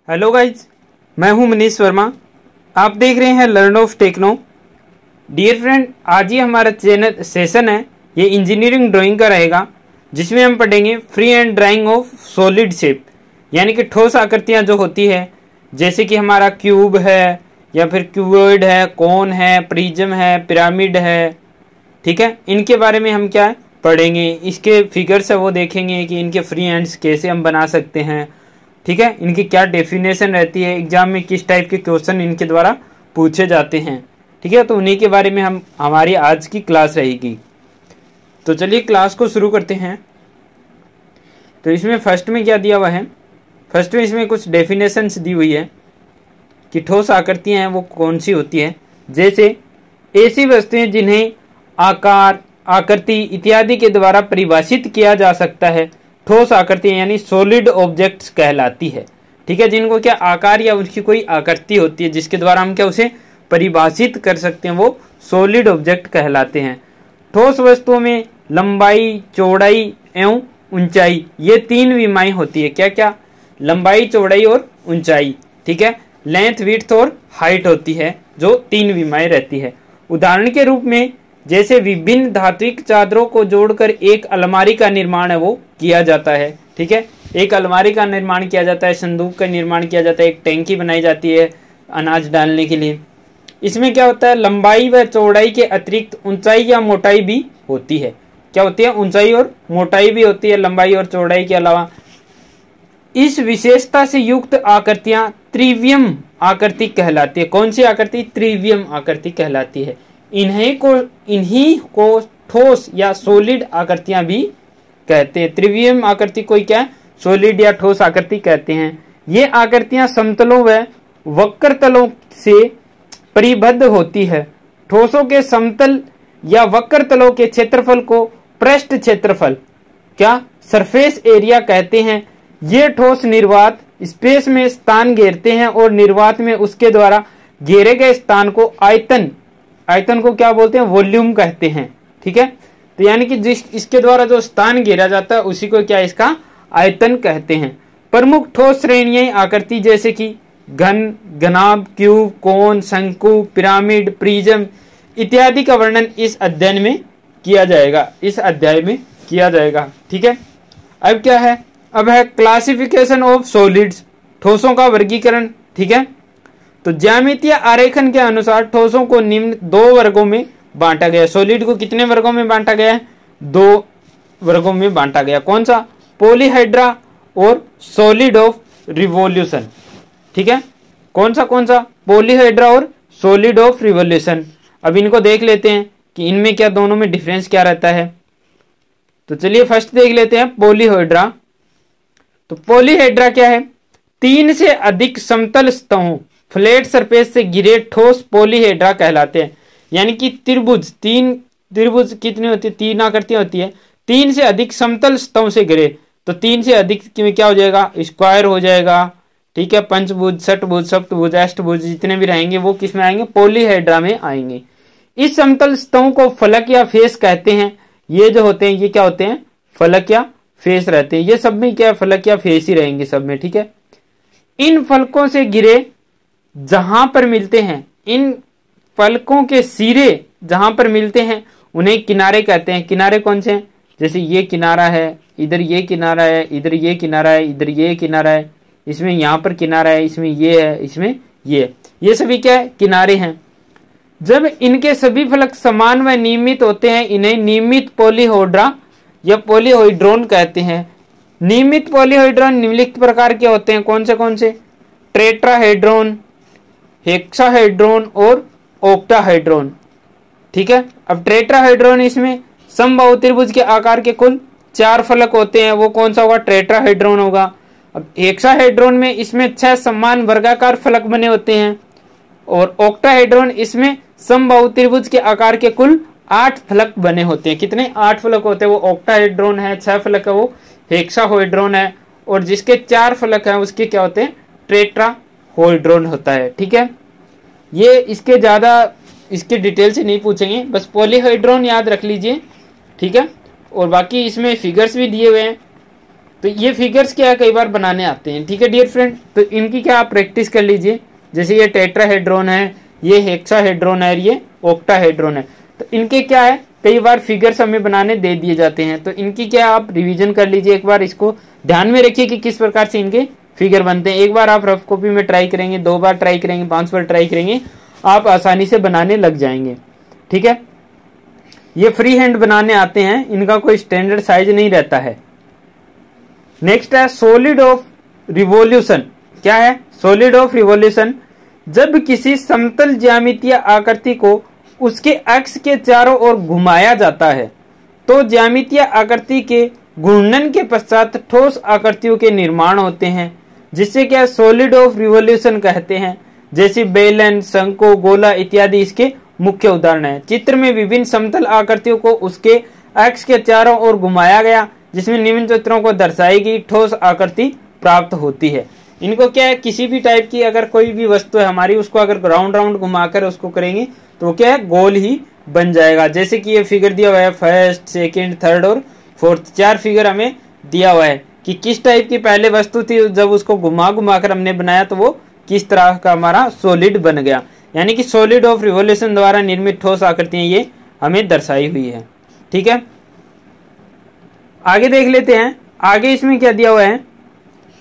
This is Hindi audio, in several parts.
हेलो गाइज, मैं हूं मनीष वर्मा। आप देख रहे हैं learn of techno. Dear friend, आज ही हमारा चैनल सेशन है, ये इंजीनियरिंग ड्राइंग का रहेगा, जिसमें हम पढ़ेंगे free hand drying of solid shape, यानी कि ठोस आकृतियां जो होती है, जैसे कि हमारा क्यूब है या फिर क्यूबॉइड है, कोन है, प्रिज्म है, पिरामिड है। ठीक है, इनके बारे में हम क्या पढ़ेंगे, इसके फिगर्स है वो देखेंगे कि इनके फ्री हैंड्स कैसे हम बना सकते हैं। ठीक है, इनकी क्या डेफिनेशन रहती है, एग्जाम में किस टाइप के क्वेश्चन इनके द्वारा पूछे जाते हैं। ठीक है, तो उन्हीं के बारे में हमारी आज की क्लास रहेगी। तो चलिए क्लास को शुरू करते हैं। तो इसमें फर्स्ट में क्या दिया हुआ है, फर्स्ट में इसमें कुछ डेफिनेशंस दी हुई है कि ठोस आकृतियां हैं वो कौन सी होती है। जैसे ऐसी वस्तुएं जिन्हें आकार, आकृति इत्यादि के द्वारा परिभाषित किया जा सकता है, ठोस आकृतियां यानी सॉलिड ऑब्जेक्ट्स कहलाती है। ठीक है, जिनको क्या आकार या उसकी कोई आकृति होती है जिसके द्वारा हम क्या उसे परिभाषित कर सकते हैं, वो सॉलिड ऑब्जेक्ट कहलाते हैं। ठोस वस्तुओं में लंबाई, चौड़ाई एवं ऊंचाई, ये तीन विमाएं होती है। क्या क्या? लंबाई, चौड़ाई और ऊंचाई। ठीक है, लेंथ, विड्थ और हाइट होती है, जो तीन विमाएं रहती है। उदाहरण के रूप में जैसे विभिन्न धात्विक चादरों को जोड़कर एक अलमारी का निर्माण है वो किया जाता है। ठीक है, एक अलमारी का निर्माण किया जाता है, संदूक का निर्माण किया जाता है, एक टैंकी बनाई जाती है अनाज डालने के लिए। इसमें क्या होता है, लंबाई व चौड़ाई के अतिरिक्त ऊंचाई या मोटाई भी होती है। क्या होती है? ऊंचाई और मोटाई भी होती है लंबाई और चौड़ाई के अलावा। इस विशेषता से युक्त आकृतियां त्रिवियम आकृति कहलाती है। कौन सी आकृति? त्रिवियम आकृति कहलाती है। इन्हीं को ठोस या सॉलिड आकृतियां भी कहते हैं। त्रिवियम आकृति को क्या है? सॉलिड या ठोस आकृति कहते हैं। ये आकृतियां समतलों व वक्र तलों से परिबद्ध होती है। ठोसों के समतल या वक्र तलों के क्षेत्रफल को पृष्ठ क्षेत्रफल, क्या सरफेस एरिया कहते हैं। ये ठोस निर्वात स्पेस में स्थान घेरते हैं और निर्वात में उसके द्वारा घेरे गए स्थान को आयतन को क्या बोलते हैं? वॉल्यूम कहते हैं। ठीक है, तो यानी कि जिस इसके द्वारा जो स्थान घेरा जाता है उसी को क्या इसका आयतन कहते हैं। प्रमुख ठोस श्रेणियां आकृति जैसे कि घन, घनाभ, क्यूब, कोन, शंकु, पिरामिड, प्रिज्म इत्यादि का वर्णन इस अध्ययन में किया जाएगा, इस अध्याय में किया जाएगा। ठीक है, अब क्या है? अब है क्लासिफिकेशन ऑफ सॉलिड्स, ठोसों का वर्गीकरण। ठीक है, तो ज्यामितीय आरेखन के अनुसार ठोसों को निम्न दो वर्गों में बांटा गया। सॉलिड को कितने वर्गों में बांटा गया है? दो वर्गों में बांटा गया। कौन सा? पॉलीहाइड्रा और सॉलिड ऑफ रिवोल्यूशन। ठीक है, कौन सा? पॉलीहाइड्रा और सॉलिड ऑफ रिवोल्यूशन। अब इनको देख लेते हैं कि इनमें क्या, दोनों में डिफरेंस क्या रहता है। तो चलिए फर्स्ट देख लेते हैं पॉलीहाइड्रा। तो पॉलीहाइड्रा क्या है? तीन से अधिक समतल सतहों, फ्लैट सरफेस से घिरे ठोस पॉलीहेड्रा कहलाते हैं। यानी कि त्रिभुज कितनी होती है? तीन आकृतियां होती है। तीन से अधिक समतल सतहों से घिरे, तो तीन से अधिक में क्या हो जाएगा? स्क्वायर हो जाएगा। ठीक है, पंचभुज, षटभुज, सप्तभुज, अष्टभुज जितने भी रहेंगे वो किस में आएंगे? पॉलीहेड्रा में आएंगे। इस समतल सतहों को फलक या फेस कहते हैं। ये जो होते हैं ये क्या होते हैं? फलक या फेस रहते हैं। ये सब में क्या, फलक या फेस ही रहेंगे सब में। ठीक है, इन फलकों से घिरे जहां पर मिलते हैं, इन फलकों के सिरे जहां पर मिलते हैं उन्हें किनारे कहते हैं। किनारे कौन से हैं? जैसे ये किनारा है, इधर ये किनारा है, इधर ये किनारा है, इधर ये किनारा है, इसमें यहां पर किनारा है, इसमें ये है, इसमें ये सभी क्या है? किनारे हैं। जब इनके सभी फलक समान व नियमित होते हैं इन्हें नियमित पॉलीहेड्रा या पॉलीहेड्रोन कहते हैं। नियमित पॉलीहेड्रोन निम्नलिखित प्रकार के होते हैं। कौन से? टेट्राहेड्रोन, हेक्साहेड्रोन और ऑक्टाहेड्रोन। ठीक है, अब टेट्राहेड्रोन इसमें समबाहु त्रिभुज के आकार के कुल 4 फलक होते हैं, वो कौन सा होगा? टेट्राहेड्रोन होगा। अब हेक्साहेड्रोन में इसमें 6 समान वर्गाकार फलक बने होते हैं और ऑक्टाहेड्रोन इसमें समबाहु त्रिभुज के आकार के कुल 8 फलक बने होते हैं। कितने? 8 फलक होते हैं, वो ऑक्टाहेड्रोन है। 6 फलक है वो हेक्साहेड्रोन है, और जिसके 4 फलक हैं उसके क्या होते हैं? टेट्राहेड्रोन होता है। ठीक है, ये इसके ज्यादा इसके डिटेल से नहीं पूछेंगे, बस पॉलीहेड्रोन याद रख लीजिए। ठीक है, और बाकी इसमें फिगर्स भी दिए हुए हैं। तो ये फिगर्स क्या है कई बार बनाने आते हैं। ठीक है डियर फ्रेंड, तो इनकी क्या आप प्रैक्टिस कर लीजिए। जैसे ये टेट्राहेड्रॉन है, ये हेक्साहेड्रॉन है, ये ऑक्टाहेड्रॉन है। तो इनके क्या है कई बार फिगर्स हमें बनाने दे दिए जाते हैं, तो इनकी क्या आप रिवीजन कर लीजिए एक बार। इसको ध्यान में रखिए कि किस प्रकार से इनके फिगर बनते हैं। एक बार आप रफ कॉपी में ट्राई करेंगे, 2 बार ट्राई करेंगे, 5 बार ट्राई करेंगे, आप आसानी से बनाने लग जाएंगे। ठीक है, ये फ्री हैंड बनाने आते हैं, इनका कोई स्टैंडर्ड साइज नहीं रहता है। नेक्स्ट है सॉलिड ऑफ रिवॉल्यूशन। क्या है सॉलिड ऑफ रिवॉल्यूशन? जब किसी समतल ज्यामितीय आकृति को उसके अक्ष के चारों ओर घुमाया जाता है तो ज्यामितीय आकृति के घूर्णन के पश्चात ठोस आकृतियों के निर्माण होते हैं, जिससे क्या सॉलिड ऑफ रिवॉल्यूशन कहते हैं। जैसे बेलन, शंकु, गोला इत्यादि इसके मुख्य उदाहरण है। चित्र में विभिन्न समतल आकृतियों को उसके अक्ष के चारों ओर घुमाया गया, जिसमें निम्न चित्रों को दर्शाई गई ठोस आकृति प्राप्त होती है। इनको क्या है किसी भी टाइप की अगर कोई भी वस्तु है हमारी, उसको अगर राउंड राउंड घुमाकर उसको करेंगे तो क्या है गोल ही बन जाएगा। जैसे कि ये फिगर दिया हुआ है फर्स्ट, सेकंड, थर्ड और फोर्थ, 4 फिगर हमें दिया हुआ है कि किस टाइप की पहले वस्तु थी, जब उसको घुमा घुमा कर हमने बनाया तो वो किस तरह का हमारा सॉलिड बन गया। यानी कि सॉलिड ऑफ रिवॉल्यूशन द्वारा निर्मित ठोस आकृतियां ये हमें दर्शाई हुई है। ठीक है, आगे देख लेते हैं। आगे इसमें क्या दिया हुआ है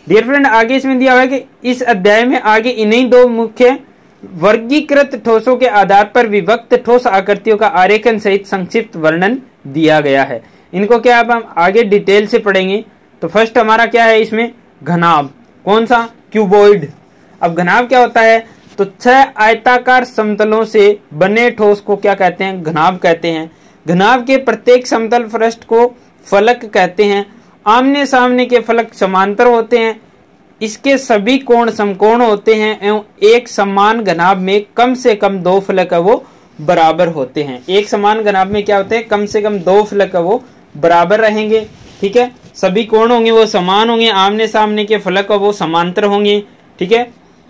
डियर फ्रेंड? आगे इसमें दिया हुआ है कि इस अध्याय में आगे इन्हीं 2 मुख्य वर्गीकृत ठोसों के आधार पर विभक्त ठोस आकृतियों का आरेखन सहित संक्षिप्त वर्णन दिया गया है। इनको क्या अब हम आगे डिटेल से पढ़ेंगे। तो फर्स्ट हमारा क्या है इसमें घनाभ। कौन सा? क्यूबॉइड। अब घनाभ क्या होता है? तो 6 आयताकार समतलों से बने ठोस को क्या कहते हैं? घनाभ कहते हैं। घनाभ के प्रत्येक समतल पृष्ठ को फलक कहते हैं। आमने सामने के फलक समांतर होते हैं, इसके सभी कोण समकोण होते हैं एवं एक समान घनाभ में कम से कम 2 फलक है वो बराबर होते हैं। एक समान घनाभ में क्या होते हैं? कम से कम 2 फलक है वो बराबर रहेंगे। ठीक है, सभी कोण होंगे वो समान होंगे, आमने सामने के फलक वो समांतर होंगे। ठीक है,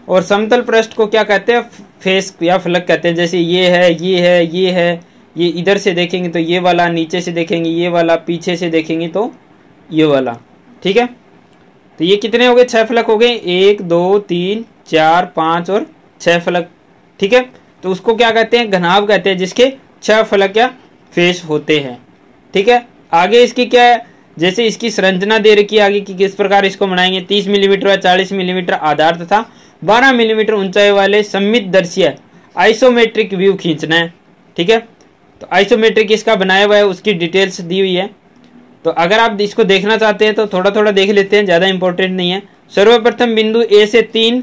और समतल पृष्ठ को क्या कहते हैं? फेस या फलक कहते हैं। जैसे ये है, ये है, ये है, ये इधर से देखेंगे तो ये वाला, नीचे से देखेंगे ये वाला, पीछे से देखेंगे तो ये वाला। ठीक है, तो ये कितने हो गए? 6 फलक हो गए। 1 2 3 4 5 और 6 फलक। ठीक है, तो उसको क्या कहते हैं? घनाभ कहते हैं, जिसके 6 फलक या फेस होते हैं। ठीक है, आगे इसकी क्या है? जैसे इसकी संरचना दे रखी है आगे की किस प्रकार इसको बनाएंगे। 30 मिलीमीटर व 40 मिलीमीटर आधार तथा 12 मिलीमीटर ऊंचाई वाले सममित दर्शीय आइसोमेट्रिक व्यू खींचना है। ठीक है, तो आइसोमेट्रिक इसका बनाया हुआ है, उसकी डिटेल्स दी हुई है। तो अगर आप इसको देखना चाहते हैं तो थोड़ा थोड़ा देख लेते हैं, ज्यादा इंपॉर्टेंट नहीं है। सर्वप्रथम बिंदु ए से 3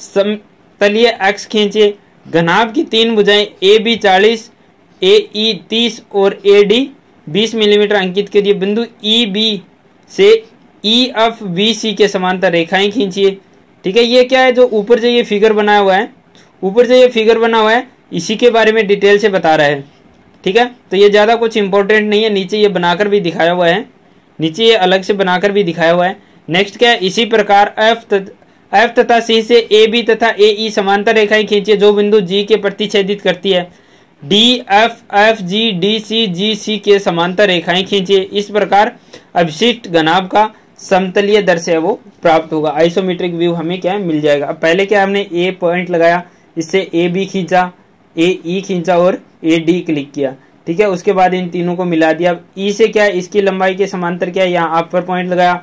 समतलीय अक्ष खींचिए। घनाभ की 3 भुजाएं ए बी 40, ए ई 30 और ए डी 20 मिलीमीटर अंकित करिए। बिंदु ई बी से ई एफ बी सी के समांतर रेखाएं खींचिए। ठीक है, ये क्या है? जो ऊपर से ये फिगर बना हुआ है, ऊपर से ये फिगर बना हुआ है, इसी के बारे में डिटेल से बता रहा है। ठीक है, तो ये ज्यादा कुछ इंपॉर्टेंट नहीं है। नीचे ये बनाकर भी दिखाया हुआ है, नीचे ये अलग से बनाकर भी दिखाया हुआ है। नेक्स्ट क्या है? इसी प्रकार एफ तथा सी से ए बी तथा ए ई समांतर रेखाएं खींचिए जो बिंदु जी के प्रतिच्छेदित करती है। D F G D C G C के समांतर रेखाएं खींचिए। इस प्रकार अवशिष्ट घनाभ का समतलीय दर्श है वो प्राप्त होगा। आइसोमेट्रिक व्यू हमें क्या है? मिल जाएगा। अब पहले क्या हमने ए पॉइंट लगाया, इससे ए बी खींचा, ए ई खींचा और ए डी क्लिक किया। ठीक है, उसके बाद इन तीनों को मिला दिया। ई से क्या है? इसकी लंबाई के समांतर क्या है? यहाँ आप पर पॉइंट लगाया।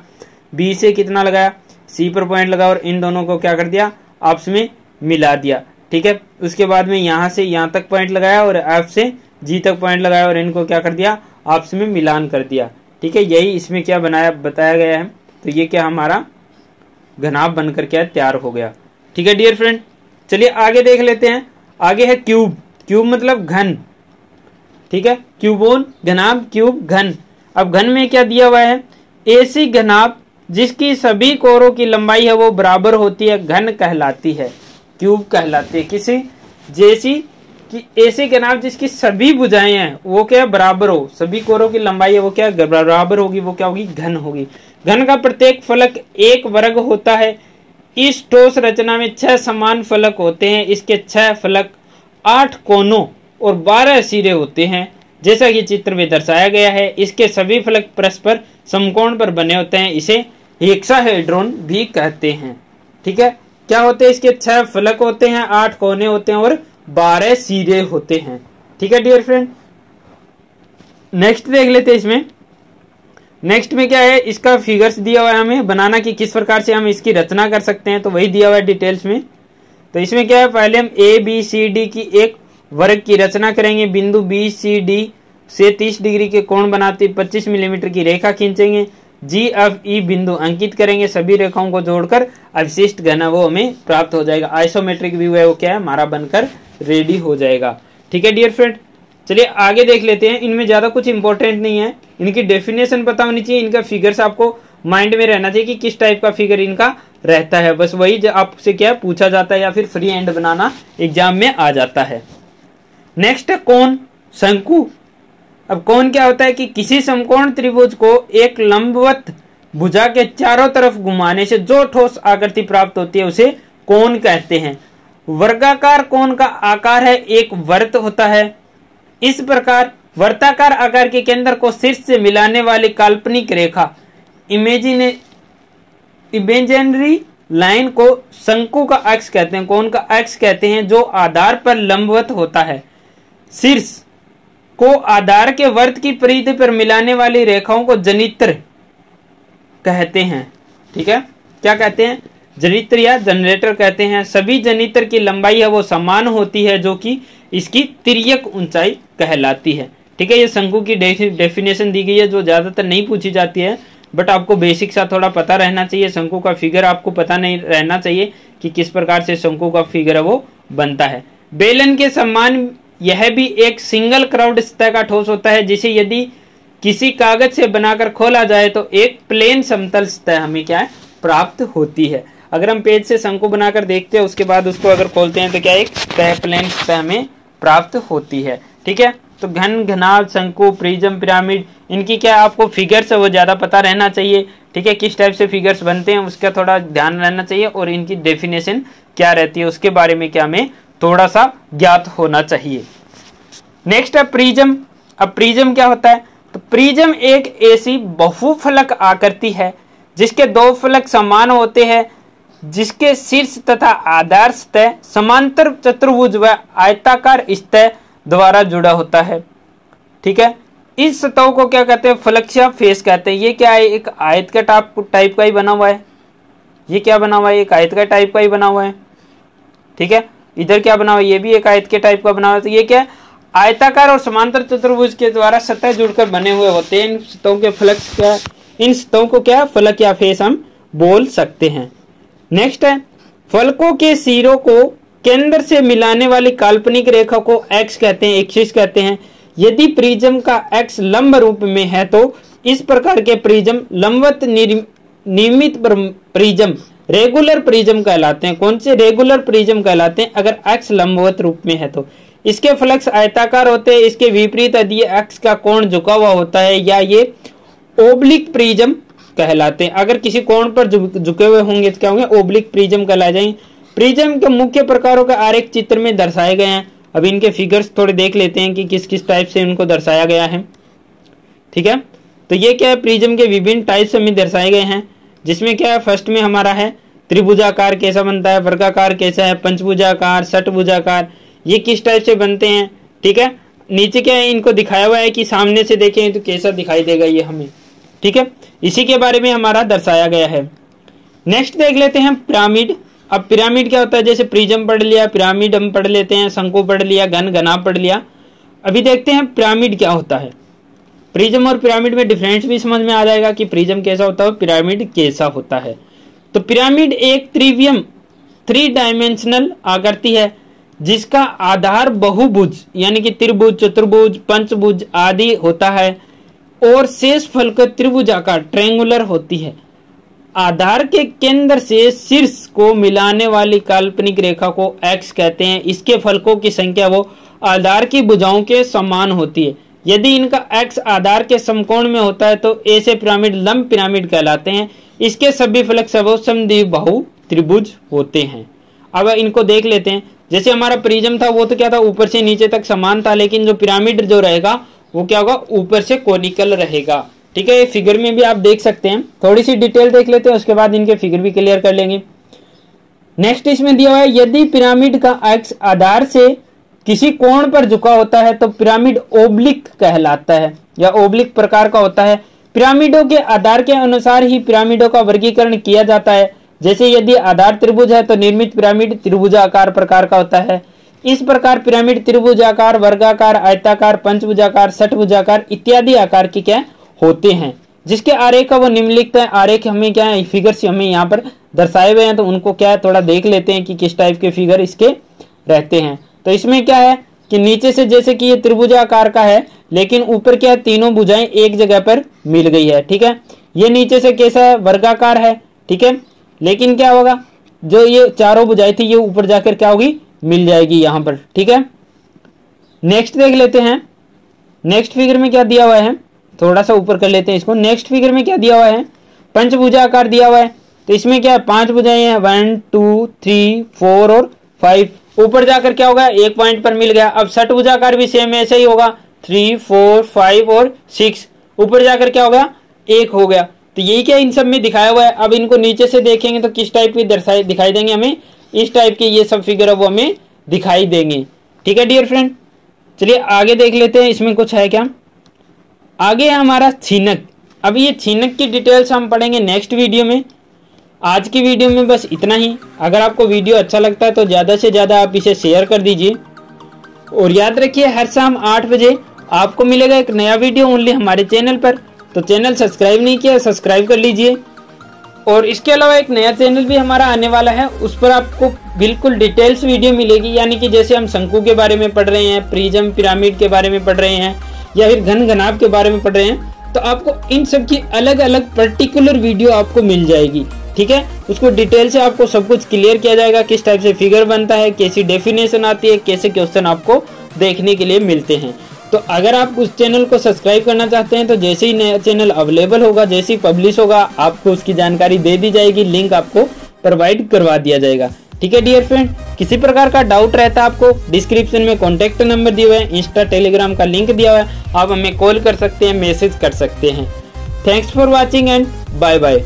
बी से कितना लगाया? सी पर पॉइंट लगा और इन दोनों को क्या कर दिया? आपस में मिला दिया। ठीक है, उसके बाद में यहाँ से यहाँ तक पॉइंट लगाया और एफ से जी तक पॉइंट लगाया और इनको क्या कर दिया? आपस में मिलान कर दिया। ठीक है, यही इसमें क्या बताया गया है। तो ये क्या हमारा घनाभ बनकर क्या तैयार हो गया। ठीक है डियर फ्रेंड, चलिए आगे देख लेते हैं। आगे है क्यूब। क्यूब मतलब घन। ठीक है, क्यूबोन घनाभ, क्यूब घन। अब घन में क्या दिया हुआ है? ऐसी घनाभ जिसकी सभी कोरों की लंबाई है वो बराबर होती है घन कहलाती है, क्यूब कहलाती है। किसी जैसी कि ऐसी घनाभ जिसकी सभी भुजाएं हैं वो क्या बराबर हो, सभी कोरों की लंबाई है वो क्या बराबर होगी, वो क्या होगी? घन होगी। घन का प्रत्येक फलक एक वर्ग होता है। इस ठोस रचना में 6 समान फलक होते हैं। इसके 6 फलक 8 कोनों और 12 सिरे होते हैं, जैसा कि चित्र में दर्शाया गया है। इसके सभी फलक परस्पर समकोण पर बने होते हैं। इसे हेक्साहेड्रॉन भी कहते हैं। ठीक है, क्या होते हैं इसके 6 फलक होते हैं, 8 कोने होते हैं और 12 सिरे होते हैं। ठीक है डियर फ्रेंड, नेक्स्ट देख लेते हैं। इसमें नेक्स्ट में क्या है, इसका फिगर्स दिया हुआ है हमें बनाना कि किस प्रकार से हम इसकी रचना कर सकते हैं, तो वही दिया हुआ है डिटेल्स में। तो इसमें क्या है, पहले हम ABCD की एक वर्ग की रचना करेंगे। बिंदु BCD से 30 डिग्री के कोण बनाते 25 मिलीमीटर की रेखा खींचेंगे। GFE बिंदु अंकित करेंगे, सभी रेखाओं को जोड़कर अवशिष्ट घन वो हमें प्राप्त हो जाएगा। आइसोमेट्रिक व्यू है वो क्या है हमारा बनकर रेडी हो जाएगा। ठीक है डियर फ्रेंड, चलिए आगे देख लेते हैं। इनमें ज्यादा कुछ इंपॉर्टेंट नहीं है, इनकी डेफिनेशन पता होनी चाहिए, इनका फिगर्स आपको माइंड में रहना चाहिए कि किस टाइप का फिगर इनका रहता है। बस वही जो आपसे क्या पूछा जाता है या फिर फ्री हैंड बनाना एग्जाम में आ जाता है। नेक्स्ट है कोण, शंकु। अब कोण क्या होता है कि किसी समकोण त्रिभुज को एक लंबवत भुजा के चारों तरफ घुमाने से जो ठोस आकृति प्राप्त होती है उसे कोण कहते हैं। वर्गाकार कोण का आकार है एक वृत्त होता है। इस प्रकार वर्ताकार आकार के केंद्र को शीर्ष से मिलाने वाली काल्पनिक रेखा इमेजिनरी लाइन को शंकु का अक्ष कहते हैं, कोण का अक्ष कहते हैं, जो आधार पर लंबवत होता है। शीर्ष को आधार के वृत्त की परिधि पर मिलाने वाली रेखाओं को जनित्र कहते हैं। ठीक है, क्या कहते हैं, जनित्र या जनरेटर कहते हैं। सभी जनित्र की लंबाई है वो समान होती है, जो कि इसकी तिर्यक ऊंचाई कहलाती है। ठीक है, ये शंकु की डेफिनेशन दी गई है जो ज्यादातर नहीं पूछी जाती है, बट आपको बेसिक सा थोड़ा पता रहना चाहिए। शंकु का फिगर आपको पता नहीं रहना चाहिए कि किस प्रकार से शंकु का फिगर है वो बनता है। बेलन के समान यह भी एक सिंगल क्राउड सतह का ठोस होता है, जिसे यदि किसी कागज से बनाकर खोला जाए तो एक प्लेन समतल सतह हमें क्या है प्राप्त होती है। अगर हम पेज से शंकु बनाकर देखते हैं उसके बाद उसको अगर खोलते हैं तो क्या एक प्लेन सतह हमें प्राप्त होती है। ठीक है, तो घन, घनाभ, शंकु, प्रिज्म, पिरामिड, इनकी क्या आपको फिगर्स है वो ज्यादा पता रहना चाहिए। ठीक है, किस टाइप से फिगर्स बनते हैं उसका थोड़ा ध्यान रहना चाहिए, और इनकी डेफिनेशन क्या रहती है उसके बारे में क्या हमें थोड़ा सा ज्ञात होना चाहिए। नेक्स्ट है प्रिज्म। अब प्रिज्म क्या होता है, तो प्रिज्म एक ऐसी बहुफलक आकृति है जिसके 2 फलक समान होते हैं, जिसके शीर्ष तथा आधार सतह समांतर चतुर्भुज व आयताकार सतह द्वारा जुड़ा होता है। ठीक है, इस सतह को क्या कहते हैं, फलकीय फेस कहते हैं। ये क्या है, एक आयत का टाइप का ही बना हुआ है। ये क्या बना हुआ है, एक आयत का टाइप का ही बना हुआ है। ठीक है, इधर क्या बना हुआ है, ये भी एक आयत के टाइप का बना हुआ है। तो ये क्या है, आयताकार और समांतर चतुर्भुज के द्वारा सतह जुड़कर बने हुए होते हैं। इन सतहों के फलक क्या, इन सतहों को क्या फलक या फेस हम बोल सकते हैं। नेक्स्ट है फलकों के सिरों को केंद्र से मिलाने वाली काल्पनिक रेखा को एक्स कहते हैं, एक्सिस कहते हैं। यदि प्रिज्म का एक्स लंब रूप में है तो इस प्रकार के प्रिज्म लंबवत नियमित प्रिज्म रेगुलर प्रिज्म कहलाते हैं। कौन से रेगुलर प्रिज्म कहलाते हैं, अगर एक्स लंबवत रूप में है तो। इसके फलक आयताकार होते हैं, इसके विपरीत यदि एक्स का कोण झुका हुआ होता है या ये ओब्लिक प्रिज्म कहलाते हैं। अगर किसी कोण पर झुके हुए होंगे तो क्या होंगे, ओब्लिक प्रिज्म कहलाए जाएंगे। प्रिज्म के मुख्य प्रकारों का आरेख चित्र में दर्शाए गए हैं। अब इनके फिगर्स थोड़े देख लेते हैं कि किस किस टाइप से इनको दर्शाया गया है। ठीक है, तो ये क्या है, प्रिज्म के विभिन्न टाइप्स में दर्शाए गए हैं, जिसमें क्या है, फर्स्ट में हमारा है त्रिभुजाकार कैसा बनता है, वर्गाकार कैसा है, पंचभुजाकार, षटभुजाकार, ये किस टाइप से बनते हैं। ठीक है, नीचे क्या है, इनको दिखाया हुआ है कि सामने से देखें तो कैसा दिखाई देगा ये हमें। ठीक है, इसी के बारे में हमारा दर्शाया गया है। नेक्स्ट देख लेते हैं पिरामिड। अब पिरामिड क्या होता है, जैसे प्रिज्म पढ़ लिया, पिरामिड हम पढ़ लेते हैं, शंकु पढ़ लिया, घन, घनाभ पढ़ लिया। अभी देखते हैं पिरामिड क्या होता है। प्रिज्म और पिरामिड में डिफरेंस भी समझ में आ जाएगा कि प्रिज्म कैसा होता है, पिरामिड कैसा होता है। तो पिरामिड एक त्रिवियम 3 डायमेंशनल आकृति है जिसका आधार बहुभुज यानी कि त्रिभुज, चतुर्भुज, पंचभुज आदि होता है और शेष फलक त्रिभुजाकार ट्रायंगुलर होती है। आधार के केंद्र से शीर्ष को मिलाने वाली काल्पनिक रेखा को एक्स कहते हैं। इसके फलकों की संख्या वो आधार की भुजाओं के समान होती है। यदि इनका एक्स आधार के समकोण में होता है तो ऐसे पिरामिड लंब पिरामिड कहलाते हैं। इसके सभी फलक समद्विबाहु त्रिभुज होते हैं। अब इनको देख लेते हैं। जैसे हमारा प्रिज्म था वो तो क्या था, ऊपर से नीचे तक समान था, लेकिन जो पिरामिड जो रहेगा वो क्या होगा, ऊपर से कोनिकल रहेगा। ठीक है, ये फिगर में भी आप देख सकते हैं। थोड़ी सी डिटेल देख लेते हैं, उसके बाद इनके फिगर भी क्लियर कर लेंगे। नेक्स्ट इसमें दिया हुआ है, यदि पिरामिड का एक्स आधार से किसी कोण पर झुका होता है तो पिरामिड ओब्लिक कहलाता है या ओब्लिक प्रकार का होता है। पिरामिडों के आधार के अनुसार ही पिरामिडों का वर्गीकरण किया जाता है। जैसे यदि आधार त्रिभुज है तो निर्मित पिरामिड त्रिभुजाकार प्रकार का होता है। इस प्रकार पिरामिड त्रिभुजाकार, वर्गाकार, आयताकार, पंचभुजाकार, षटभुजाकार इत्यादि आकार के क्या होते हैं। जिसके आरेख वो निम्नलिखित है। आरेख हमें क्या है, फिगर से हमें यहाँ पर दर्शाए हुए हैं, तो उनको क्या है थोड़ा देख लेते हैं कि किस टाइप के फिगर इसके रहते हैं। तो इसमें क्या है कि नीचे से जैसे कि ये त्रिभुजाकार का है, लेकिन ऊपर क्या है, तीनों भुजाएं एक जगह पर मिल गई है। ठीक है, ये नीचे से कैसा है, वर्गाकार है। ठीक है, लेकिन क्या होगा, जो ये चारों भुजाएं थी ये ऊपर जाकर क्या होगी, मिल जाएगी यहाँ पर। ठीक है, नेक्स्ट देख लेते हैं। नेक्स्ट फिगर में क्या दिया हुआ है, थोड़ा सा ऊपर कर लेते हैं इसको। नेक्स्ट फिगर में क्या दिया हुआ है, पंचभुजाकार दिया हुआ है। तो इसमें क्या है, 5 भुजाएं हैं, 1 2 3 4 और 5। ऊपर जाकर क्या होगा, एक पॉइंट पर मिल गया। अब षटभुजाकार भी सेम ऐसे ही होगा, 3 4 5 और 6। ऊपर जाकर क्या होगा, 1 हो गया। तो यही क्या इन सब में दिखाया हुआ है। अब इनको नीचे से देखेंगे तो किस टाइप की दिखाई देंगे हमें, इस टाइप के ये सब फिगर है वो हमें दिखाई देंगे। ठीक है डियर फ्रेंड, चलिए आगे देख लेते हैं इसमें कुछ है क्या। आगे है हमारा छीनक। अब ये छीनक की डिटेल्स हम पढ़ेंगे नेक्स्ट वीडियो में। आज की वीडियो में बस इतना ही। अगर आपको वीडियो अच्छा लगता है तो ज़्यादा से ज़्यादा आप इसे शेयर कर दीजिए। और याद रखिए, हर शाम 8 बजे आपको मिलेगा एक नया वीडियो ओनली हमारे चैनल पर। तो चैनल सब्सक्राइब नहीं किया, सब्सक्राइब कर लीजिए। और इसके अलावा एक नया चैनल भी हमारा आने वाला है, उस पर आपको बिल्कुल डिटेल्स वीडियो मिलेगी। यानी कि जैसे हम शंकु के बारे में पढ़ रहे हैं, प्रिज्म, पिरामिड के बारे में पढ़ रहे हैं, या फिर घन घनाभ के बारे में पढ़ रहे हैं, तो आपको इन सब की अलग अलग पर्टिकुलर वीडियो आपको मिल जाएगी। ठीक है, उसको डिटेल से आपको सब कुछ क्लियर किया जाएगा, किस टाइप से फिगर बनता है, कैसी डेफिनेशन आती है, कैसे क्वेश्चन आपको देखने के लिए मिलते हैं। तो अगर आप उस चैनल को सब्सक्राइब करना चाहते हैं तो जैसे ही नया चैनल अवेलेबल होगा, जैसे ही पब्लिश होगा, आपको उसकी जानकारी दे दी जाएगी, लिंक आपको प्रोवाइड करवा दिया जाएगा। ठीक है डियर फ्रेंड, किसी प्रकार का डाउट रहता है आपको, डिस्क्रिप्शन में कॉन्टैक्ट नंबर दिए हुए हैं, इंस्टा टेलीग्राम का लिंक दिया हुआ है, आप हमें कॉल कर सकते हैं, मैसेज कर सकते हैं। Thanks for watching and bye bye.